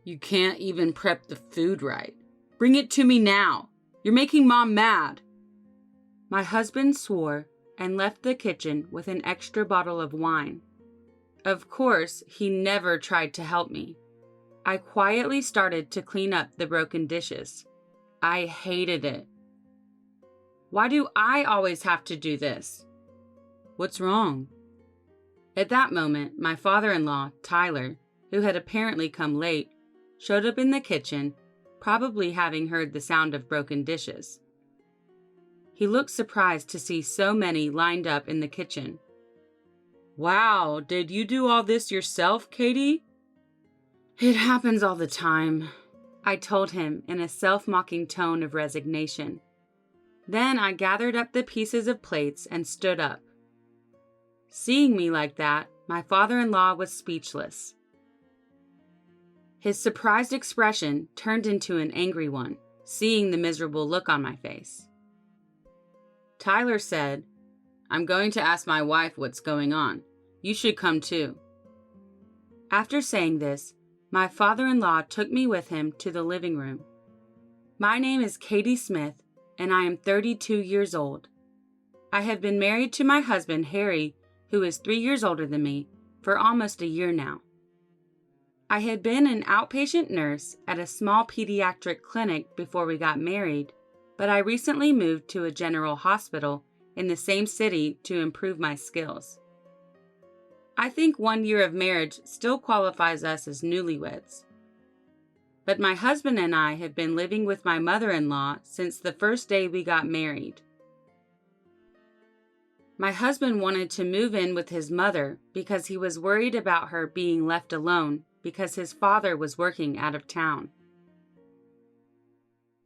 You can't even prep the food right. Bring it to me now. You're making Mom mad. My husband swore and left the kitchen with an extra bottle of wine. Of course, he never tried to help me. I quietly started to clean up the broken dishes. I hated it. Why do I always have to do this? What's wrong? At that moment, my father-in-law, Tyler, who had apparently come late, showed up in the kitchen, probably having heard the sound of broken dishes. He looked surprised to see so many lined up in the kitchen. Wow, did you do all this yourself, Katie? It happens all the time, I told him in a self-mocking tone of resignation. Then I gathered up the pieces of plates and stood up. Seeing me like that, my father-in-law was speechless. His surprised expression turned into an angry one, seeing the miserable look on my face. Tyler said, I'm going to ask my wife what's going on. You should come too. After saying this, my father-in-law took me with him to the living room. My name is Katie Smith, and I am 32 years old. I have been married to my husband, Harry, who is 3 years older than me, for almost a year now. I had been an outpatient nurse at a small pediatric clinic before we got married, but I recently moved to a general hospital in the same city to improve my skills. I think 1 year of marriage still qualifies us as newlyweds. But my husband and I have been living with my mother-in-law since the first day we got married. My husband wanted to move in with his mother because he was worried about her being left alone because his father was working out of town.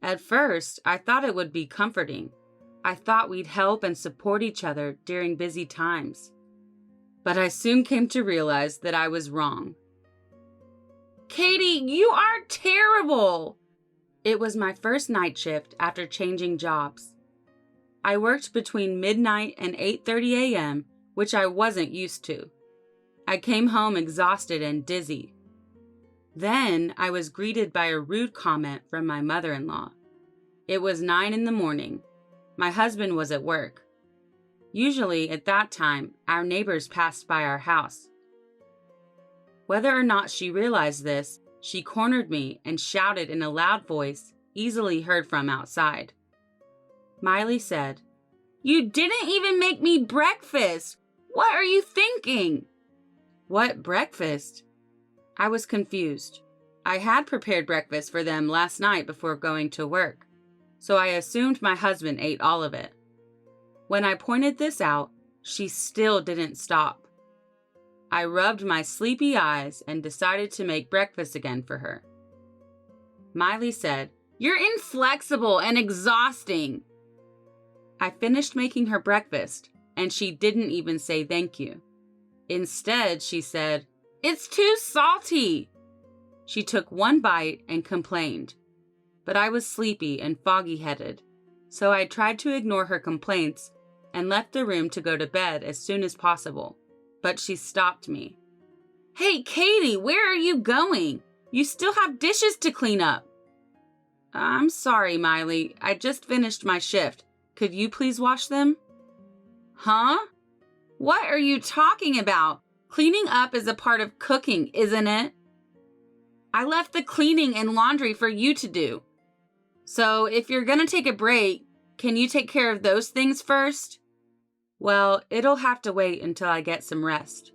At first, I thought it would be comforting. I thought we'd help and support each other during busy times. But I soon came to realize that I was wrong. Katie, you are terrible! It was my first night shift after changing jobs. I worked between midnight and 8:30 a.m., which I wasn't used to. I came home exhausted and dizzy. Then I was greeted by a rude comment from my mother-in-law. It was 9 in the morning. My husband was at work. Usually at that time, our neighbors passed by our house. Whether or not she realized this, she cornered me and shouted in a loud voice, easily heard from outside. Miley said, "You didn't even make me breakfast! What are you thinking?" What breakfast? I was confused. I had prepared breakfast for them last night before going to work, so I assumed my husband ate all of it. When I pointed this out, she still didn't stop. I rubbed my sleepy eyes and decided to make breakfast again for her. Miley said, "You're inflexible and exhausting." I finished making her breakfast, and she didn't even say thank you. Instead, she said, "It's too salty." She took one bite and complained, but I was sleepy and foggy-headed, so I tried to ignore her complaints and left the room to go to bed as soon as possible, but she stopped me. "Hey, Katie, where are you going? You still have dishes to clean up." "I'm sorry, Miley. I just finished my shift. Could you please wash them?" "Huh? What are you talking about? Cleaning up is a part of cooking, isn't it? I left the cleaning and laundry for you to do. So if you're gonna take a break, can you take care of those things first?" "Well, it'll have to wait until I get some rest."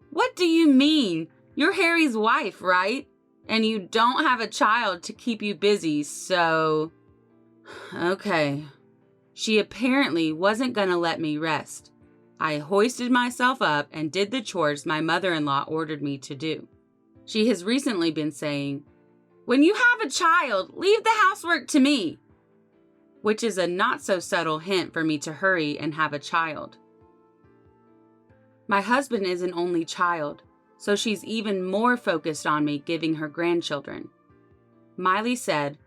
"What do you mean? You're Harry's wife, right? And you don't have a child to keep you busy, so..." Okay. She apparently wasn't gonna let me rest. I hoisted myself up and did the chores my mother-in-law ordered me to do. She has recently been saying, "When you have a child, leave the housework to me," which is a not-so-subtle hint for me to hurry and have a child. My husband is an only child, so she's even more focused on me giving her grandchildren. Miley said,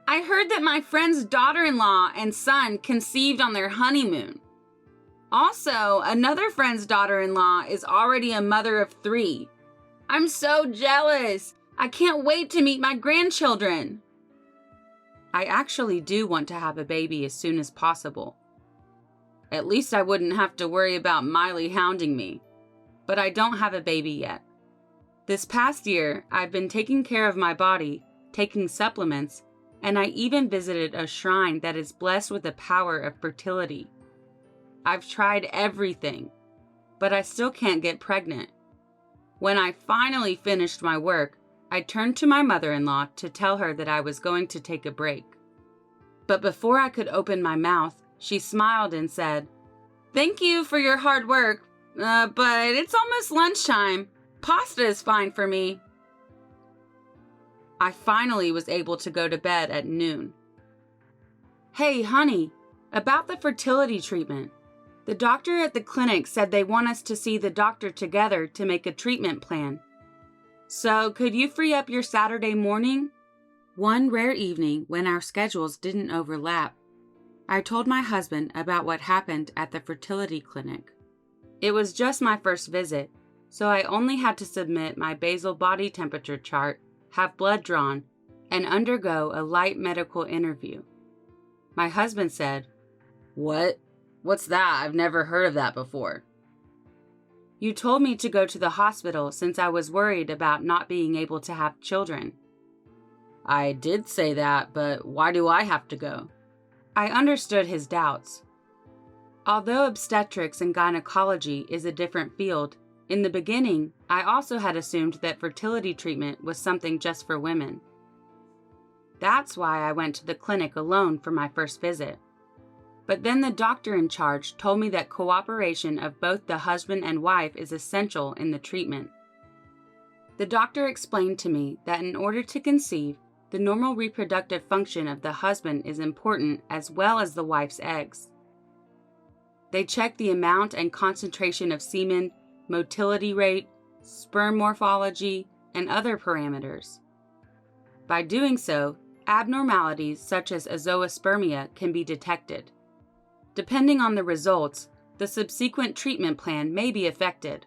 "I heard that my friend's daughter-in-law and son conceived on their honeymoon. Also, another friend's daughter-in-law is already a mother of 3. I'm so jealous. I can't wait to meet my grandchildren. I actually do want to have a baby as soon as possible. At least I wouldn't have to worry about Miley hounding me. But I don't have a baby yet. This past year, I've been taking care of my body, taking supplements, and I even visited a shrine that is blessed with the power of fertility. I've tried everything, but I still can't get pregnant. When I finally finished my work, I turned to my mother-in-law to tell her that I was going to take a break. But before I could open my mouth, she smiled and said, "Thank you for your hard work, but it's almost lunchtime. Pasta is fine for me." I finally was able to go to bed at noon. "Hey, honey, about the fertility treatment. The doctor at the clinic said they want us to see the doctor together to make a treatment plan. So could you free up your Saturday morning?" One rare evening when our schedules didn't overlap, I told my husband about what happened at the fertility clinic. It was just my first visit, so I only had to submit my basal body temperature chart, have blood drawn, and undergo a light medical interview. My husband said, "What? What's that? I've never heard of that before." "You told me to go to the hospital since I was worried about not being able to have children." "I did say that, but why do I have to go?" I understood his doubts. Although obstetrics and gynecology is a different field, in the beginning, I also had assumed that fertility treatment was something just for women. That's why I went to the clinic alone for my first visit. But then the doctor in charge told me that cooperation of both the husband and wife is essential in the treatment. The doctor explained to me that in order to conceive, the normal reproductive function of the husband is important as well as the wife's eggs. They check the amount and concentration of semen, motility rate, sperm morphology, and other parameters. By doing so, abnormalities such as azoospermia can be detected. Depending on the results, the subsequent treatment plan may be affected.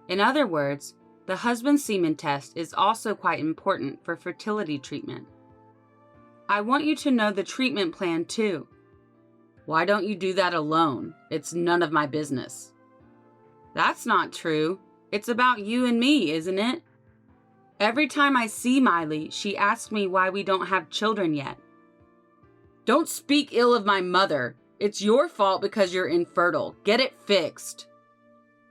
In other words, the husband's semen test is also quite important for fertility treatment. I want you to know the treatment plan too. Why don't you do that alone? It's none of my business. That's not true. It's about you and me, isn't it? Every time I see Miley, she asks me why we don't have children yet. Don't speak ill of my mother. It's your fault because you're infertile. Get it fixed.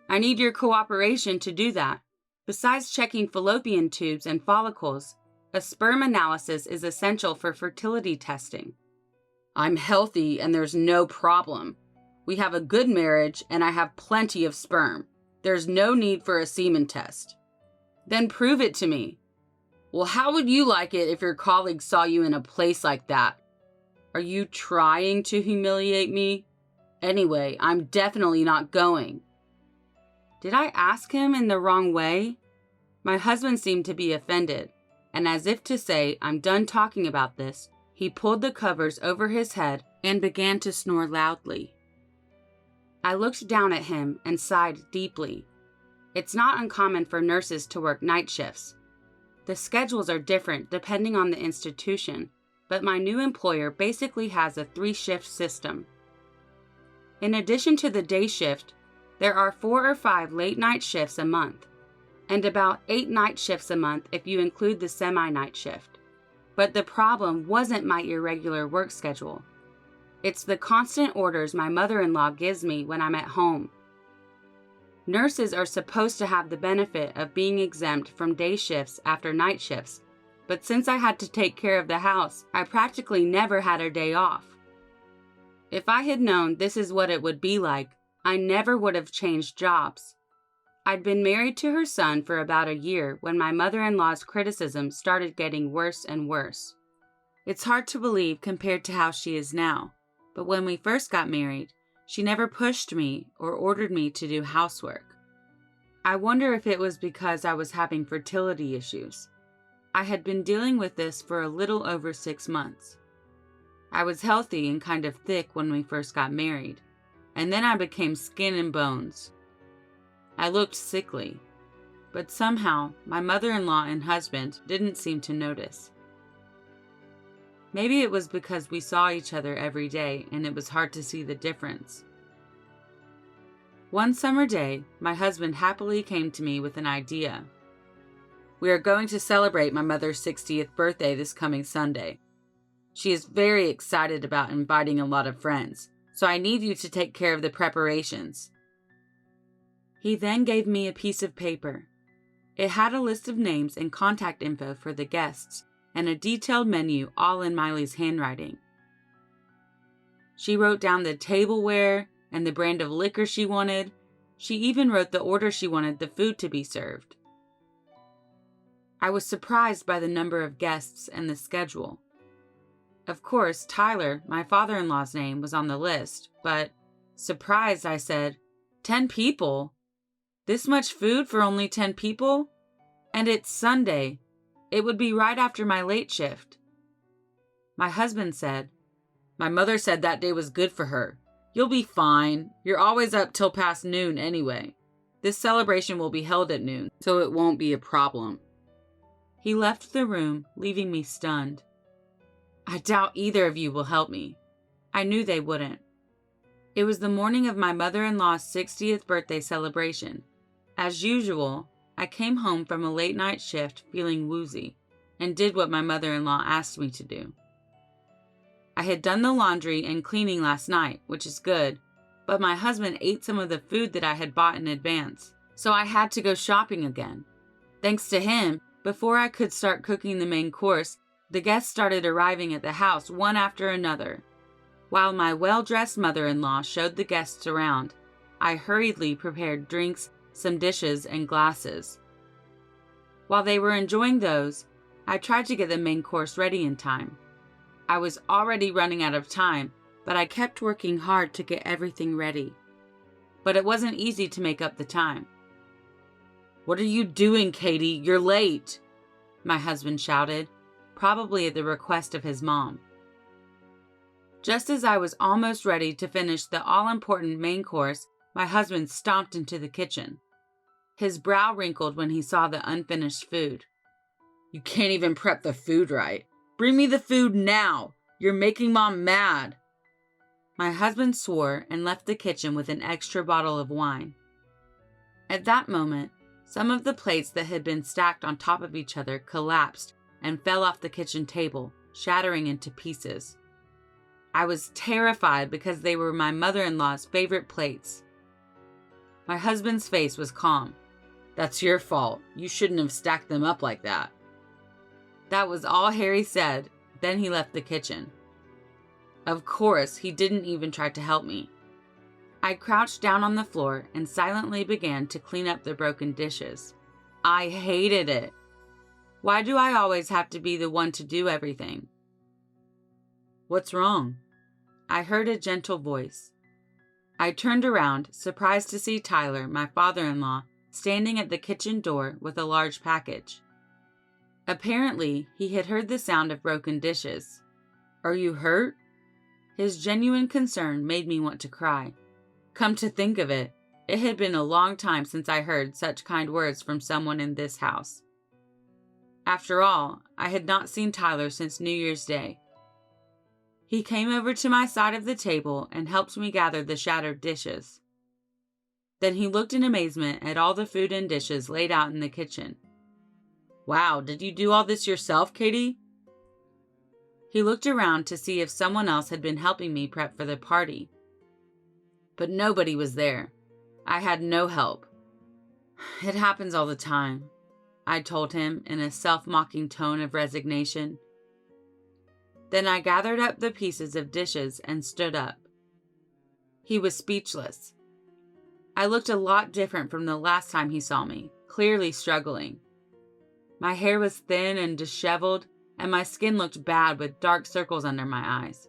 I need your cooperation to do that. Besides checking fallopian tubes and follicles, a sperm analysis is essential for fertility testing. I'm healthy and there's no problem. We have a good marriage and I have plenty of sperm. There's no need for a semen test. Then prove it to me. Well, how would you like it if your colleagues saw you in a place like that? Are you trying to humiliate me? Anyway, I'm definitely not going. Did I ask him in the wrong way? My husband seemed to be offended, and as if to say, I'm done talking about this, he pulled the covers over his head and began to snore loudly. I looked down at him and sighed deeply. It's not uncommon for nurses to work night shifts. The schedules are different depending on the institution, but my new employer basically has a 3-shift system. In addition to the day shift, there are 4 or 5 late night shifts a month, and about 8 night shifts a month if you include the semi-night shift. But the problem wasn't my irregular work schedule. It's the constant orders my mother-in-law gives me when I'm at home. Nurses are supposed to have the benefit of being exempt from day shifts after night shifts, but since I had to take care of the house, I practically never had a day off. If I had known this is what it would be like, I never would have changed jobs. I'd been married to her son for about a year when my mother-in-law's criticism started getting worse and worse. It's hard to believe compared to how she is now, but when we first got married, she never pushed me or ordered me to do housework. I wonder if it was because I was having fertility issues. I had been dealing with this for a little over 6 months. I was healthy and kind of thick when we first got married, and then I became skin and bones. I looked sickly. but somehow my mother-in-law and husband didn't seem to notice. Maybe it was because we saw each other every day and it was hard to see the difference. One summer day, my husband happily came to me with an idea. We are going to celebrate my mother's 60th birthday this coming Sunday. She is very excited about inviting a lot of friends, so I need you to take care of the preparations. He then gave me a piece of paper. It had a list of names and contact info for the guests and a detailed menu all in Miley's handwriting. She wrote down the tableware and the brand of liquor she wanted. She even wrote the order she wanted the food to be served. I was surprised by the number of guests and the schedule. Of course, Tyler, my father-in-law's name, was on the list, but, surprised, I said, 10 people? This much food for only 10 people? And it's Sunday. It would be right after my late shift. My husband said, "My mother said that day was good for her. You'll be fine. You're always up till past noon anyway. This celebration will be held at noon, so it won't be a problem." He left the room, leaving me stunned. I doubt either of you will help me. I knew they wouldn't. It was the morning of my mother-in-law's 60th birthday celebration. As usual, I came home from a late night shift feeling woozy and did what my mother-in-law asked me to do. I had done the laundry and cleaning last night, which is good, but my husband ate some of the food that I had bought in advance, so I had to go shopping again. Thanks to him, before I could start cooking the main course, the guests started arriving at the house one after another. While my well-dressed mother-in-law showed the guests around, I hurriedly prepared drinks, some dishes, and glasses. While they were enjoying those, I tried to get the main course ready in time. I was already running out of time, but I kept working hard to get everything ready. But it wasn't easy to make up the time. "What are you doing, Katie? You're late!" my husband shouted, probably at the request of his mom. Just as I was almost ready to finish the all-important main course, my husband stomped into the kitchen. His brow wrinkled when he saw the unfinished food. "You can't even prep the food right. Bring me the food now! You're making Mom mad!" My husband swore and left the kitchen with an extra bottle of wine. At that moment, some of the plates that had been stacked on top of each other collapsed and fell off the kitchen table, shattering into pieces. I was terrified because they were my mother-in-law's favorite plates. My husband's face was calm. "That's your fault. You shouldn't have stacked them up like that." That was all Harry said. Then he left the kitchen. Of course, he didn't even try to help me. I crouched down on the floor and silently began to clean up the broken dishes. I hated it. Why do I always have to be the one to do everything? "What's wrong?" I heard a gentle voice. I turned around, surprised to see Tyler, my father-in-law, standing at the kitchen door with a large package. Apparently, he had heard the sound of broken dishes. "Are you hurt?" His genuine concern made me want to cry. Come to think of it, it had been a long time since I heard such kind words from someone in this house. After all, I had not seen Tyler since New Year's Day. He came over to my side of the table and helped me gather the shattered dishes. Then he looked in amazement at all the food and dishes laid out in the kitchen. "Wow, did you do all this yourself, Katie?" He looked around to see if someone else had been helping me prep for the party. But nobody was there. I had no help. "It happens all the time," I told him in a self-mocking tone of resignation. Then I gathered up the pieces of dishes and stood up. He was speechless. I looked a lot different from the last time he saw me, clearly struggling. My hair was thin and disheveled, and my skin looked bad with dark circles under my eyes.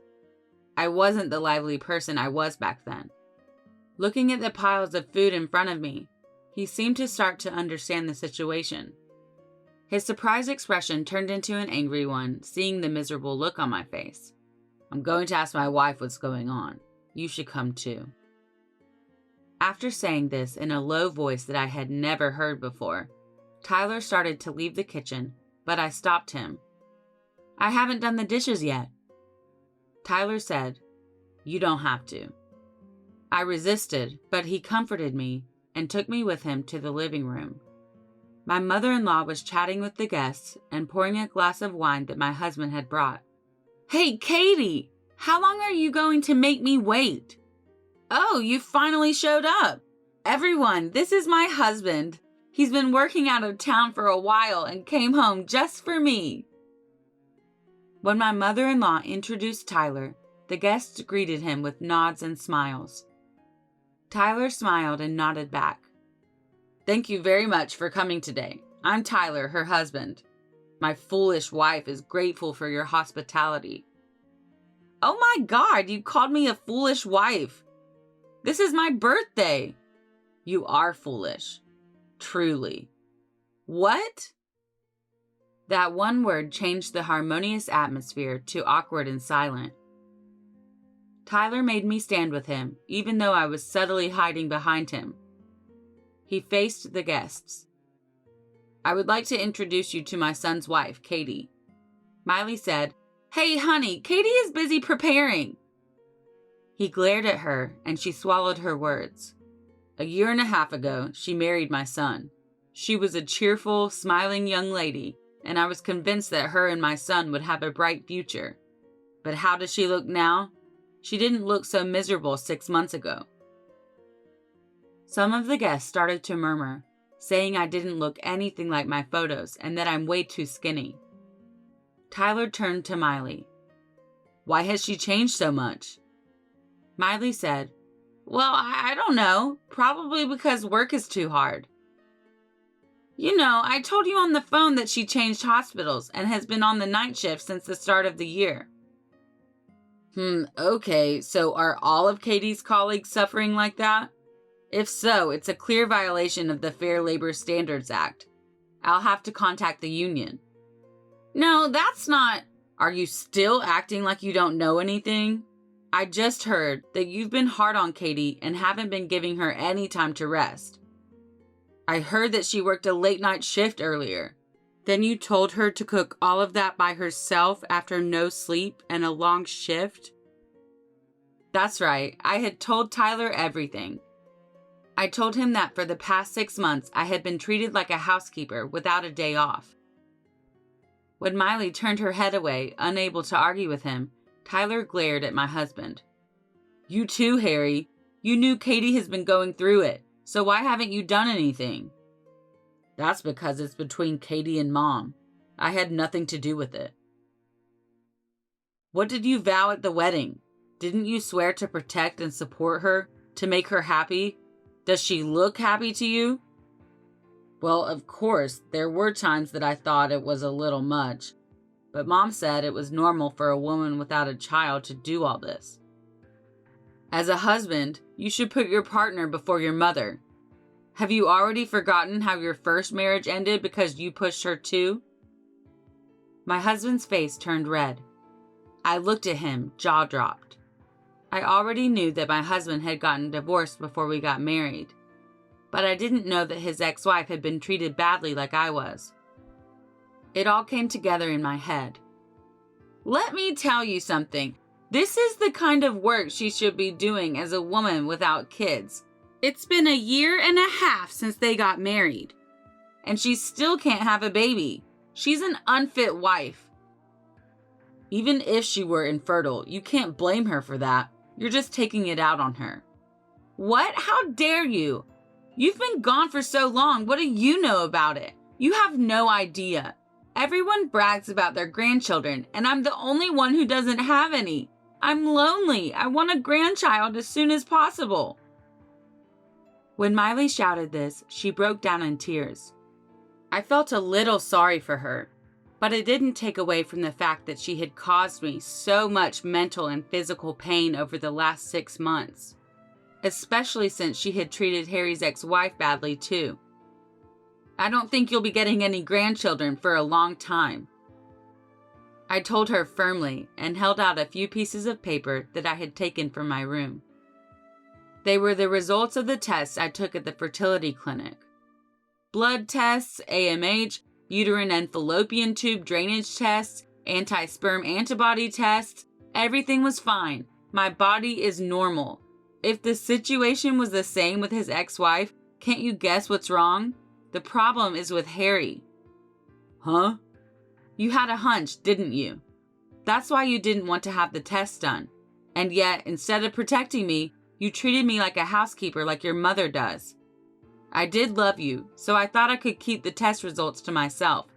I wasn't the lively person I was back then. Looking at the piles of food in front of me, he seemed to start to understand the situation. His surprised expression turned into an angry one, seeing the miserable look on my face. "I'm going to ask my wife what's going on. You should come too." After saying this in a low voice that I had never heard before, Tyler started to leave the kitchen, but I stopped him. "I haven't done the dishes yet." Tyler said, "You don't have to." I resisted, but he comforted me and took me with him to the living room. My mother-in-law was chatting with the guests and pouring a glass of wine that my husband had brought. "Hey, Katie, how long are you going to make me wait?" "Oh, you finally showed up. Everyone, this is my husband. He's been working out of town for a while and came home just for me." When my mother-in-law introduced Tyler, the guests greeted him with nods and smiles. Tyler smiled and nodded back. "Thank you very much for coming today. I'm Tyler, her husband. My foolish wife is grateful for your hospitality." "Oh my God, you called me a foolish wife. This is my birthday." "You are foolish. Truly." "What?" That one word changed the harmonious atmosphere to awkward and silent. Tyler made me stand with him, even though I was subtly hiding behind him. He faced the guests. "I would like to introduce you to my son's wife, Katie." Miley said, "Hey, honey, Katie is busy preparing." He glared at her, and she swallowed her words. "A year and a half ago, she married my son. She was a cheerful, smiling young lady, and I was convinced that her and my son would have a bright future. But how does she look now? She didn't look so miserable 6 months ago." Some of the guests started to murmur, saying I didn't look anything like my photos and that I'm way too skinny. Tyler turned to Miley. "Why has she changed so much?" Miley said, "Well, I don't know. Probably because work is too hard." "You know, I told you on the phone that she changed hospitals and has been on the night shift since the start of the year." Okay, so are all of Katie's colleagues suffering like that? If so, it's a clear violation of the Fair Labor Standards Act. I'll have to contact the union." "No, that's not..." "Are you still acting like you don't know anything? I just heard that you've been hard on Katie and haven't been giving her any time to rest. I heard that she worked a late night shift earlier. Then you told her to cook all of that by herself after no sleep and a long shift?" "That's right. I had told Tyler everything. I told him that for the past 6 months, I had been treated like a housekeeper without a day off." When Miley turned her head away, unable to argue with him, Tyler glared at my husband. "You too, Harry. You knew Katie has been going through it, so why haven't you done anything?" "That's because it's between Katie and Mom. I had nothing to do with it." "What did you vow at the wedding? Didn't you swear to protect and support her, to make her happy? Does she look happy to you?" "Well, of course, there were times that I thought it was a little much, but Mom said it was normal for a woman without a child to do all this." "As a husband, you should put your partner before your mother. Have you already forgotten how your first marriage ended because you pushed her too?" My husband's face turned red. I looked at him, jaw dropped. I already knew that my husband had gotten divorced before we got married, but I didn't know that his ex-wife had been treated badly like I was. It all came together in my head. "Let me tell you something. This is the kind of work she should be doing as a woman without kids. It's been a year and a half since they got married, and she still can't have a baby. She's an unfit wife." "Even if she were infertile, you can't blame her for that. You're just taking it out on her." "What? How dare you? You've been gone for so long. What do you know about it? You have no idea. Everyone brags about their grandchildren, and I'm the only one who doesn't have any. I'm lonely. I want a grandchild as soon as possible." When Miley shouted this, she broke down in tears. I felt a little sorry for her, but it didn't take away from the fact that she had caused me so much mental and physical pain over the last 6 months, especially since she had treated Harry's ex-wife badly too. "I don't think you'll be getting any grandchildren for a long time." I told her firmly and held out a few pieces of paper that I had taken from my room. They were the results of the tests I took at the fertility clinic. blood tests, AMH, uterine and fallopian tube drainage tests, anti-sperm antibody tests. Everything was fine. My body is normal. If the situation was the same with his ex-wife, can't you guess what's wrong? The problem is with Harry. Huh? You had a hunch, didn't you? That's why you didn't want to have the test done. And yet, instead of protecting me, you treated me like a housekeeper like your mother does. I did love you, so I thought I could keep the test results to myself.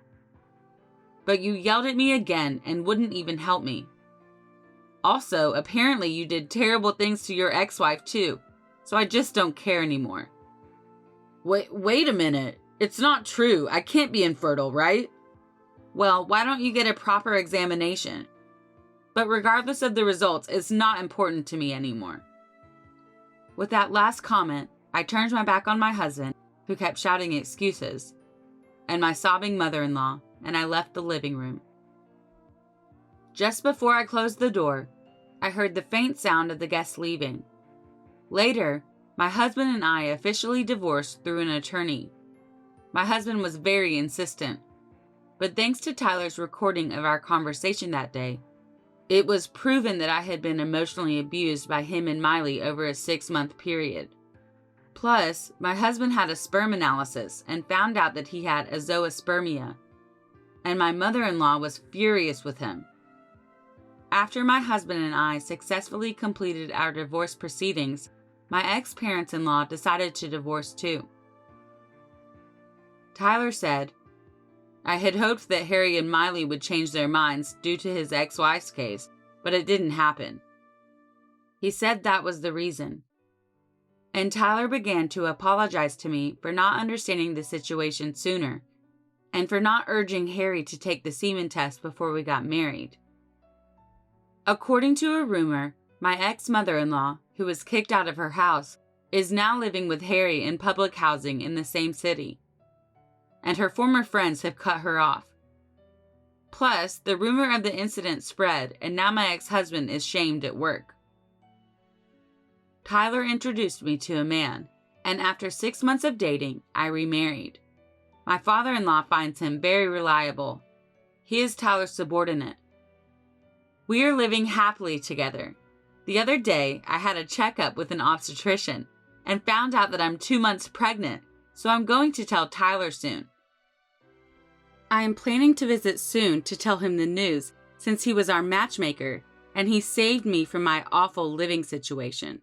But you yelled at me again and wouldn't even help me. Also, apparently you did terrible things to your ex-wife too, so I just don't care anymore. Wait a minute. It's not true. I can't be infertile, right? Well, why don't you get a proper examination? But regardless of the results, it's not important to me anymore. With that last comment, I turned my back on my husband, who kept shouting excuses, and my sobbing mother-in-law, and I left the living room. Just before I closed the door, I heard the faint sound of the guests leaving. Later, my husband and I officially divorced through an attorney. My husband was very insistent, but thanks to Tyler's recording of our conversation that day, it was proven that I had been emotionally abused by him and Miley over a 6-month period. Plus, my husband had a sperm analysis and found out that he had azoospermia, and my mother-in-law was furious with him. After my husband and I successfully completed our divorce proceedings, my ex-parents-in-law decided to divorce too. Tyler said, I had hoped that Harry and Miley would change their minds due to his ex-wife's case, but it didn't happen. He said that was the reason. And Tyler began to apologize to me for not understanding the situation sooner, and for not urging Harry to take the semen test before we got married. According to a rumor, my ex-mother-in-law, who was kicked out of her house, is now living with Harry in public housing in the same city. And her former friends have cut her off. Plus, the rumor of the incident spread, and now my ex-husband is shamed at work. Tyler introduced me to a man, and after 6 months of dating, I remarried. My father-in-law finds him very reliable. He is Tyler's subordinate. We are living happily together. The other day, I had a checkup with an obstetrician, and found out that I'm 2 months pregnant, so I'm going to tell Tyler soon. I am planning to visit soon to tell him the news, since he was our matchmaker, and he saved me from my awful living situation.